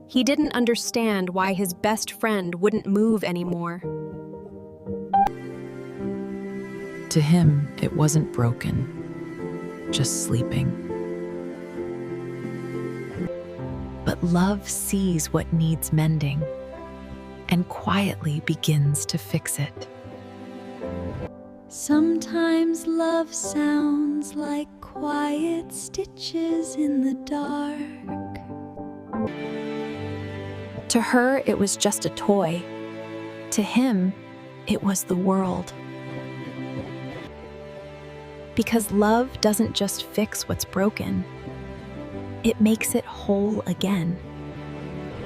He didn't understand why his best friend wouldn't move anymore. To him, it wasn't broken, just sleeping. But love sees what needs mending and quietly begins to fix it. Sometimes love sounds like quiet stitches in the dark. To her, it was just a toy. To him, it was the world. Because love doesn't just fix what's broken, it makes it whole again.